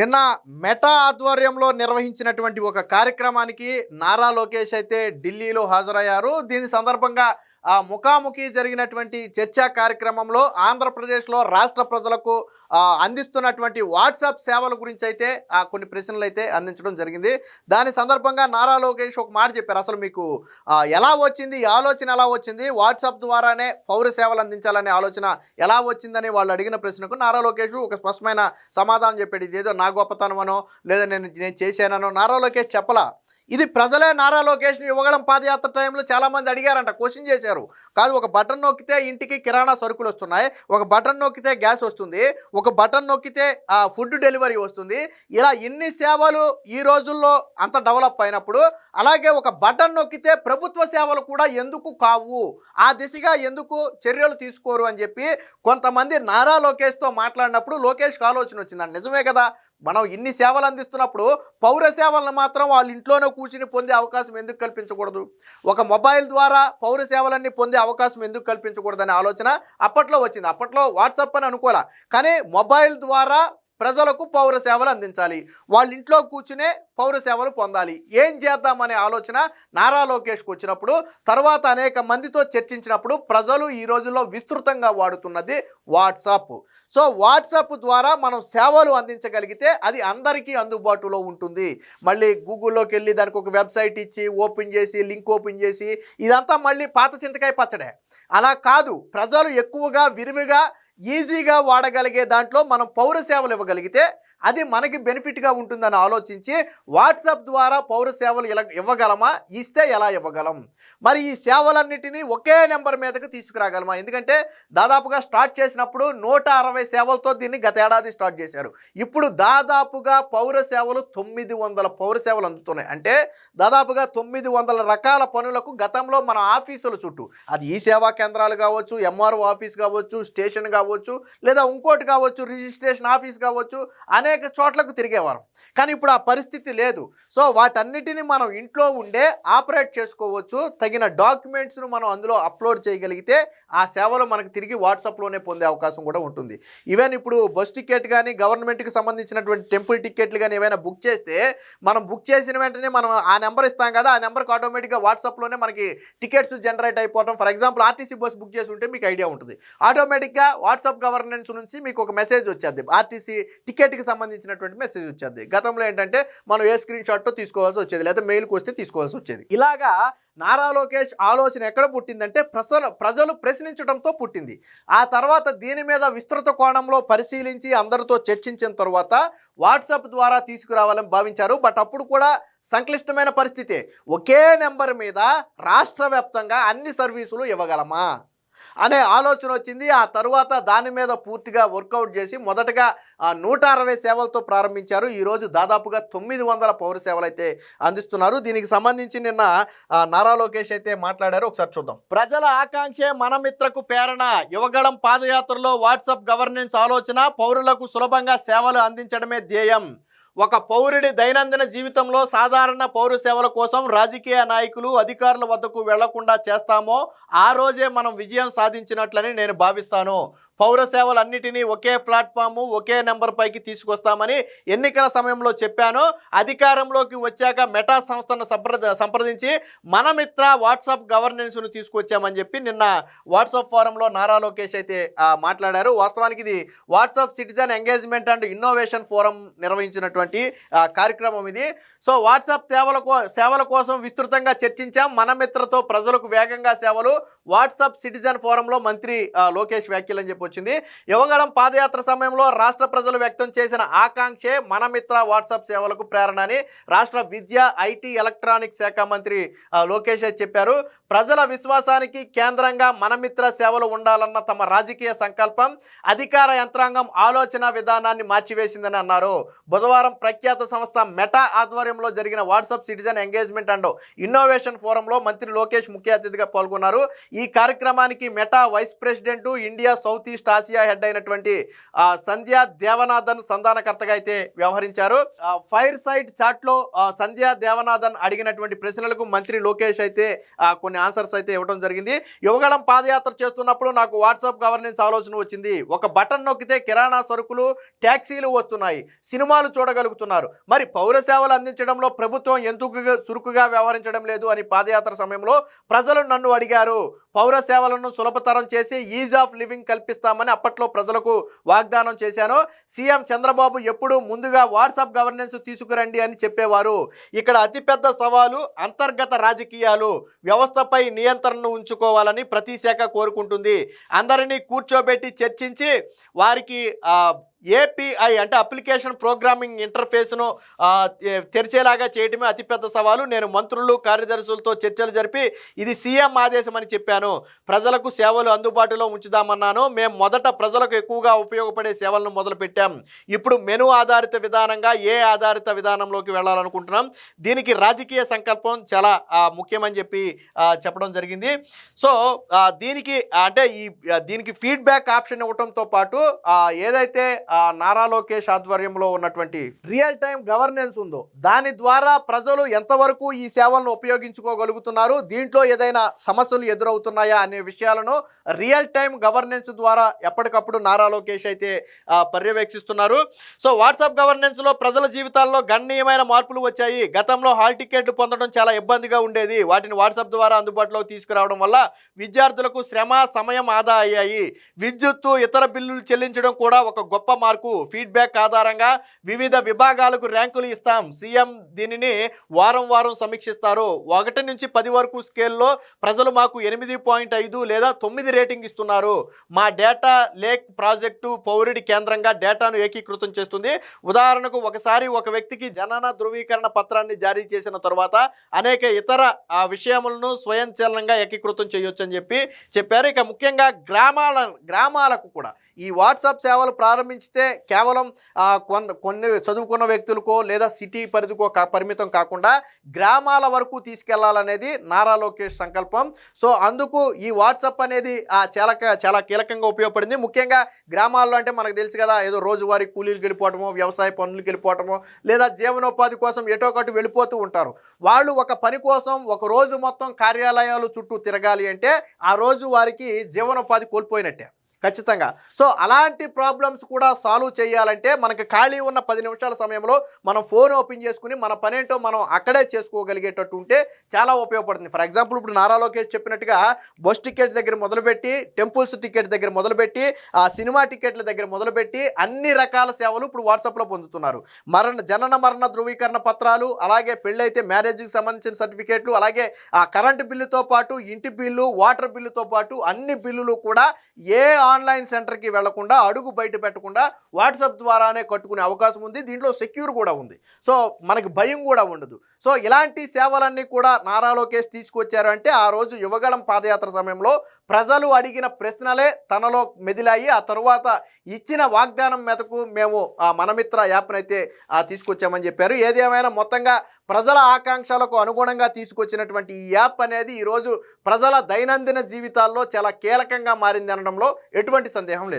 నిన్న మెటా ఆధ్వర్యంలో నిర్వహించినటువంటి ఒక కార్యక్రమానికి నారా లోకేష్ అయితే ఢిల్లీలో హాజరయ్యారు. దీని సందర్భంగా ముఖాముఖి జరిగినటువంటి చర్చా కార్యక్రమంలో ఆంధ్రప్రదేశ్లో రాష్ట్ర ప్రజలకు అందిస్తున్నటువంటి వాట్సాప్ సేవల గురించి అయితే కొన్ని ప్రశ్నలు అయితే అందించడం జరిగింది. దాని సందర్భంగా నారా లోకేష్ ఒక మాట చెప్పారు. అసలు మీకు ఎలా వచ్చింది, ఈ ఆలోచన ఎలా వచ్చింది, వాట్సాప్ ద్వారానే పౌర సేవలు అందించాలనే ఆలోచన ఎలా వచ్చిందని వాళ్ళు అడిగిన ప్రశ్నకు నారా లోకేష్ ఒక స్పష్టమైన సమాధానం చెప్పాడు. ఇదేదో నా గొప్పతనమనో లేదా నేను చేశానో నారా లోకేష్ చెప్పలా. ఇది ప్రజలే నారా లోకేష్ని యువగళం పాదయాత్ర టైంలో చాలామంది అడిగారంట, క్వశ్చన్ చేశారు. కాదు, ఒక బటన్ నొక్కితే ఇంటికి కిరాణా సరుకులు వస్తున్నాయి, ఒక బటన్ నొక్కితే గ్యాస్ వస్తుంది, ఒక బటన్ నొక్కితే ఫుడ్ డెలివరీ వస్తుంది. ఇలా ఇన్ని సేవలు ఈ రోజుల్లో అంత డెవలప్ అయినప్పుడు అలాగే ఒక బటన్ నొక్కితే ప్రభుత్వ సేవలు కూడా ఎందుకు కావు, ఆ దిశగా ఎందుకు చర్యలు తీసుకోరు అని చెప్పి కొంతమంది నారా లోకేష్తో మాట్లాడినప్పుడు లోకేష్కి ఆలోచన వచ్చిందండి. నిజమే కదా, మనం ఇన్ని సేవలు అందిస్తున్నప్పుడు పౌర సేవలను మాత్రం వాళ్ళ ఇంట్లోనే కూర్చుని పొందే అవకాశం ఎందుకు కల్పించకూడదు, ఒక మొబైల్ ద్వారా పౌర సేవలన్నీ పొందే అవకాశం ఎందుకు కల్పించకూడదనే ఆలోచన అప్పట్లో వచ్చింది. అప్పట్లో వాట్సాప్ అని అనుకోలే, కానీ మొబైల్ ద్వారా ప్రజలకు పౌర సేవలు అందించాలి, వాళ్ళ ఇంట్లో కూర్చునే పౌర సేవలు పొందాలి, ఏం చేద్దామనే ఆలోచన నారా లోకేష్కి వచ్చినప్పుడు తర్వాత అనేక మందితో చర్చించినప్పుడు ప్రజలు ఈ రోజుల్లో విస్తృతంగా వాడుతున్నది వాట్సాప్. సో వాట్సాప్ ద్వారా మనం సేవలు అందించగలిగితే అది అందరికీ అందుబాటులో ఉంటుంది. మళ్ళీ గూగుల్లోకి వెళ్ళి దానికి ఒక వెబ్సైట్ ఇచ్చి ఓపెన్ చేసి లింక్ ఓపెన్ చేసి ఇదంతా మళ్ళీ పాత చింతకాయ పచ్చడే. అలా కాదు, ప్రజలు ఎక్కువగా విరివిగా ఈజీగా వాడగలిగే దాంట్లో మనం పౌర సేవలు ఇవ్వగలిగితే అది మనకి బెనిఫిట్గా ఉంటుందని ఆలోచించి వాట్సాప్ ద్వారా పౌర సేవలు ఇవ్వగలమా, ఇస్తే ఎలా ఇవ్వగలం, మరి ఈ సేవలన్నిటినీ ఒకే నెంబర్ మీదకి తీసుకురాగలమా? ఎందుకంటే దాదాపుగా స్టార్ట్ చేసినప్పుడు 160 సేవలతో దీన్ని గత ఏడాది స్టార్ట్ చేశారు. ఇప్పుడు దాదాపుగా పౌర సేవలు 900 పౌర సేవలు అందుతున్నాయి. అంటే దాదాపుగా 900 రకాల పనులకు గతంలో మన ఆఫీసుల చుట్టూ, అది ఈ సేవా కేంద్రాలు కావచ్చు, ఎంఆర్ఓ ఆఫీస్ కావచ్చు, స్టేషన్ కావచ్చు, లేదా ఇంకోటి కావచ్చు, రిజిస్ట్రేషన్ ఆఫీస్ కావచ్చు, అనేక చోట్లకు తిరిగేవారు. కానీ ఇప్పుడు ఆ పరిస్థితి లేదు. సో వాటన్నిటిని మనం ఇంట్లో ఉండే ఆపరేట్ చేసుకోవచ్చు. తగిన డాక్యుమెంట్స్ను మనం అందులో అప్లోడ్ చేయగలిగితే ఆ సేవలు మనకు తిరిగి వాట్సాప్లోనే పొందే అవకాశం కూడా ఉంటుంది. ఈవెన్ ఇప్పుడు బస్ టికెట్ కానీ గవర్నమెంట్కి సంబంధించినటువంటి టెంపుల్ టికెట్లు కానీ ఏమైనా బుక్ చేస్తే మనం బుక్ చేసిన వెంటనే మనం ఆ నెంబర్ ఇస్తాం కదా, ఆ నెంబర్కి ఆటోమేటిక్గా వాట్సాప్లోనే మనకి టికెట్స్ జనరేట్ అయిపోవడం. For example RTC bus book చేసి ఉంటే మీకు ఐడియా ఉంటుంది, ఆటోమేటిక్గా వాట్సాప్ గవర్నెన్స్ నుంచి మీకు ఒక మెసేజ్ వచ్చేది, ఆర్టీసీ టికెట్కి సంబంధించినటువంటి మెసేజ్ వచ్చేది. గతంలో ఏంటంటే మనం ఏ స్క్రీన్ షాట్తో తీసుకోవాల్సి వచ్చేది, లేదా మెయిల్కి వస్తే తీసుకోవాల్సి వచ్చేది. ఇలాగా నారా లోకేష్ ఆలోచన ఎక్కడ పుట్టిందంటే ప్రజలు ప్రశ్నించడంతో పుట్టింది. ఆ తర్వాత దీని మీద విస్తృత కోణంలో పరిశీలించి అందరితో చర్చించిన తర్వాత వాట్సాప్ ద్వారా తీసుకురావాలని భావించారు. బట్ అప్పుడు కూడా సంక్లిష్టమైన పరిస్థితే, ఒకే నెంబర్ మీద రాష్ట్ర వ్యాప్తంగా అన్ని సర్వీసులు ఇవ్వగలమా అనే ఆలోచన వచ్చింది. ఆ తరువాత దాని మీద పూర్తిగా వర్కౌట్ చేసి మొదటగా 160 సేవలతో ప్రారంభించారు. ఈరోజు దాదాపుగా 900 పౌర సేవలు అయితే అందిస్తున్నారు. దీనికి సంబంధించి నిన్న నారా లోకేష్ అయితే మాట్లాడారు. ఒకసారి చూద్దాం. ప్రజల ఆకాంక్షే మన మిత్రకు ప్రేరణ, యువగళం పాదయాత్రలో వాట్సాప్ గవర్నెన్స్ ఆలోచన, పౌరులకు సులభంగా సేవలు అందించడమే ధ్యేయం. ఒక పౌరుడి దైనందిన జీవితంలో సాధారణ పౌర సేవల కోసం రాజకీయ నాయకులు అధికారుల వద్దకు వెళ్లకుండా చేస్తామో ఆ రోజే మనం విజయం సాధించినట్లని నేను భావిస్తాను. పౌర సేవలన్నిటినీ ఒకే ప్లాట్ఫాము, ఒకే నెంబర్ పైకి తీసుకొస్తామని ఎన్నికల సమయంలో చెప్పాను. అధికారంలోకి వచ్చాక మెటా సంస్థను సంప్రదించి మన మిత్ర వాట్సాప్ గవర్నెన్స్ను తీసుకొచ్చామని చెప్పి నిన్న వాట్సాప్ ఫోరంలో నారా లోకేష్ అయితే మాట్లాడారు. వాస్తవానికి ఇది WhatsApp citizen engagement and innovation forum నిర్వహించినటువంటి కార్యక్రమం ఇది. సో వాట్సాప్ సేవల కోసం విస్తృతంగా చర్చించాం. మన మిత్రతో ప్రజలకు వేగంగా సేవలు, వాట్సాప్ సిటిజన్ ఫోరంలో మంత్రి లోకేష్ వ్యాఖ్యలు అని చెప్పి వచ్చింది. యువగళం పాదయాత్ర సమయంలో రాష్ట్ర ప్రజలు వ్యక్తం చేసిన ఆకాంక్షే మన మిత్ర వాట్సాప్ సేవలకు ప్రేరణ అని రాష్ట్ర విద్య, ఐటీ, ఎలక్ట్రానిక్స్ శాఖ మంత్రి లోకేష్ చెప్పారు. ప్రజల విశ్వాసానికి కేంద్రంగా మన మిత్ర సేవలు ఉండాలన్న తమ రాజకీయ సంకల్పం అధికార యంత్రాంగం ఆలోచన విధానాన్ని మార్చివేసిందని అన్నారు. బుధవారం ప్రఖ్యాత సంస్థ మెటా ఆధ్వర్యంలో జరిగిన WhatsApp citizen engagement and innovation ఫోరంలో మంత్రి లోకేష్ ముఖ్య అతిథిగా పాల్గొన్నారు. ఈ కార్యక్రమానికి Meta vice president, India south east Asia head అయినటువంటి సంధ్యా దేవనాథన్ సంధానకర్తగా అయితే వ్యవహరించారు. ఫైర్ సైట్ చాట్లో సంధ్యా దేవనాథన్ అడిగినటువంటి ప్రశ్నలకు మంత్రి లోకేష్ అయితే కొన్ని ఆన్సర్స్ అయితే ఇవ్వడం జరిగింది. యువగళం పాదయాత్ర చేస్తున్నప్పుడు నాకు వాట్సాప్ గవర్నెన్స్ ఆలోచన వచ్చింది. ఒక బటన్ నొక్కితే కిరాణా సరుకులు, ట్యాక్సీలు వస్తున్నాయి, సినిమాలు చూడగలుగుతున్నారు. మరి పౌర సేవలు అందించడంలో ప్రభుత్వం ఎందుకు చురుకుగా వ్యవహరించడం లేదు అని పాదయాత్ర సమయంలో ప్రజలు నన్ను అడిగారు. పౌర సేవలను సులభతరం చేసి ఈజ్ ఆఫ్ లివింగ్ కల్పిస్తామని అప్పట్లో ప్రజలకు వాగ్దానం చేశాను. సీఎం చంద్రబాబు ఎప్పుడూ ముందుగా వాట్సాప్ గవర్నెన్స్ తీసుకురండి అని చెప్పేవారు. ఇక్కడ అతిపెద్ద సవాలు అంతర్గత రాజకీయాలు. వ్యవస్థపై నియంత్రణను ఉంచుకోవాలని ప్రతి శాఖ కోరుకుంటుంది. అందరినీ కూర్చోబెట్టి చర్చించి వారికి ఏపీఐ అంటే అప్లికేషన్ ప్రోగ్రామింగ్ ఇంటర్ఫేస్ను తెరిచేలాగా చేయడమే అతిపెద్ద సవాలు. నేను మంత్రులు, కార్యదర్శులతో చర్చలు జరిపి ఇది సీఎం ఆదేశం అని చెప్పాను. ప్రజలకు సేవలు అందుబాటులో ఉంచుదామన్నాను. మేము మొదట ప్రజలకు ఎక్కువగా ఉపయోగపడే సేవలను మొదలుపెట్టాం. ఇప్పుడు మెను ఆధారిత విధానంగా ఆధారిత విధానంలోకి వెళ్ళాలనుకుంటున్నాం. దీనికి రాజకీయ సంకల్పం చాలా ముఖ్యమని చెప్పి చెప్పడం జరిగింది. సో దీనికి అంటే దీనికి ఫీడ్బ్యాక్ ఆప్షన్ ఇవ్వడంతో పాటు ఏదైతే నారా లోకేష్ ఆధ్వర్యంలో ఉన్నటువంటి రియల్ టైం గవర్నెన్స్ ఉందో దాని ద్వారా ప్రజలు ఎంతవరకు ఈ సేవలను ఉపయోగించుకోగలుగుతున్నారు, దీంట్లో ఏదైనా సమస్యలు ఎదురవుతున్నాయా అనే విషయాలను రియల్ టైం గవర్నెన్స్ ద్వారా ఎప్పటికప్పుడు నారా లోకేష్ అయితే పర్యవేక్షిస్తున్నారు. సో వాట్సాప్ గవర్నెన్స్లో ప్రజల జీవితాల్లో గణనీయమైన మార్పులు వచ్చాయి. గతంలో హాల్ టికెట్లు పొందడం చాలా ఇబ్బందిగా ఉండేది. వాటిని వాట్సాప్ ద్వారా అందుబాటులోకి తీసుకురావడం వల్ల విద్యార్థులకు శ్రమ, సమయం ఆదా అయ్యాయి. విద్యుత్తు, ఇతర బిల్లులు చెల్లించడం కూడా ఒక గొప్ప మార్కు. ఫీడ్బ్యాక్ ఆధారంగా వివిధ విభాగాలకు ర్యాంకులు ఇస్తాం. సీఎం దీనిని వారం వారం సమీక్షిస్తారు. 1 నుంచి 10 వరకు స్కేల్లో ప్రజలు మాకు 8.5 లేదా 9 రేటింగ్ ఇస్తున్నారు. మా డేటా లేక్ ప్రాజెక్టు పౌరుడి కేంద్రంగా డేటాను ఏకీకృతం చేస్తుంది. ఉదాహరణకు ఒకసారి ఒక వ్యక్తికి జనన ధృవీకరణ పత్రాన్ని జారీ చేసిన తర్వాత అనేక ఇతర విషయములను స్వయంచలనంగా ఏకీకృతం చేయొచ్చు అని చెప్పారు. ఇక ముఖ్యంగా గ్రామాలకు కూడా ఈ వాట్సాప్ సేవలు ప్రారంభించితే కేవలం కొన్ని చదువుకున్న వ్యక్తులకో లేదా సిటీ పరిధికో పరిమితం కాకుండా గ్రామాల వరకు తీసుకెళ్లాలనేది నారా లోకేష్ సంకల్పం. సో అందుకు ఈ వాట్సాప్ అనేది చాలా కీలకంగా ఉపయోగపడింది. ముఖ్యంగా గ్రామాల్లో అంటే మనకు తెలుసు కదా, ఏదో రోజువారీ కూలీలకు వెళ్ళిపోవటమో, వ్యవసాయ పనులకు వెళ్ళిపోవటమో, లేదా జీవనోపాధి కోసం ఎటో ఒకటి వెళ్ళిపోతూ ఉంటారు. వాళ్ళు ఒక పని కోసం ఒక రోజు మొత్తం కార్యాలయాలు చుట్టూ తిరగాలి అంటే ఆ రోజు వారికి జీవనోపాధి కోల్పోయినట్టే ఖచ్చితంగా. సో అలాంటి ప్రాబ్లమ్స్ కూడా సాల్వ్ చేయాలంటే మనకి ఖాళీ ఉన్న 10 నిమిషాల సమయంలో మనం ఫోన్ ఓపెన్ చేసుకుని మన పనేంటో మనం అక్కడే చేసుకోగలిగేటట్టు ఉంటే చాలా ఉపయోగపడుతుంది. ఫర్ ఎగ్జాంపుల్ ఇప్పుడు నారా లోకేష్ చెప్పినట్టుగా బస్ టికెట్ దగ్గర మొదలుపెట్టి, టెంపుల్స్ టికెట్ దగ్గర మొదలుపెట్టి, సినిమా టికెట్ల దగ్గర మొదలుపెట్టి అన్ని రకాల సేవలు ఇప్పుడు వాట్సాప్లో పొందుతున్నారు. జనన మరణ ధృవీకరణ పత్రాలు, అలాగే పెళ్ళైతే మ్యారేజ్కి సంబంధించిన సర్టిఫికేట్లు, అలాగే కరెంటు బిల్లుతో పాటు ఇంటి బిల్లు, వాటర్ బిల్లుతో పాటు అన్ని బిల్లులు కూడా ఆన్లైన్ సెంటర్కి వెళ్లకుండా, అడుగు బయట పెట్టకుండా వాట్సాప్ ద్వారానే కట్టుకునే అవకాశం ఉంది. దీంట్లో సెక్యూర్ కూడా ఉంది. సో మనకి భయం కూడా ఉండదు. సో ఇలాంటి సేవలన్నీ కూడా నారా లోకేష్ తీసుకొచ్చారు అంటే ఆ రోజు యువగళం పాదయాత్ర సమయంలో ప్రజలు అడిగిన ప్రశ్నలే తనలో మెదిలాయి. ఆ తరువాత ఇచ్చిన వాగ్దానం మేరకు మేము మనమిత్ర యాప్ను అయితే తీసుకొచ్చామని చెప్పారు. ఏదేమైనా మొత్తంగా ప్రజల ఆకాంక్షలకు అనుగుణంగా తీసుకొచ్చినటువంటి ఈ యాప్ అనేది ఈరోజు ప్రజల దైనందిన జీవితాల్లో చాలా కీలకంగా మారింది అనడంలో ఎటువంటి సందేహం లేదు.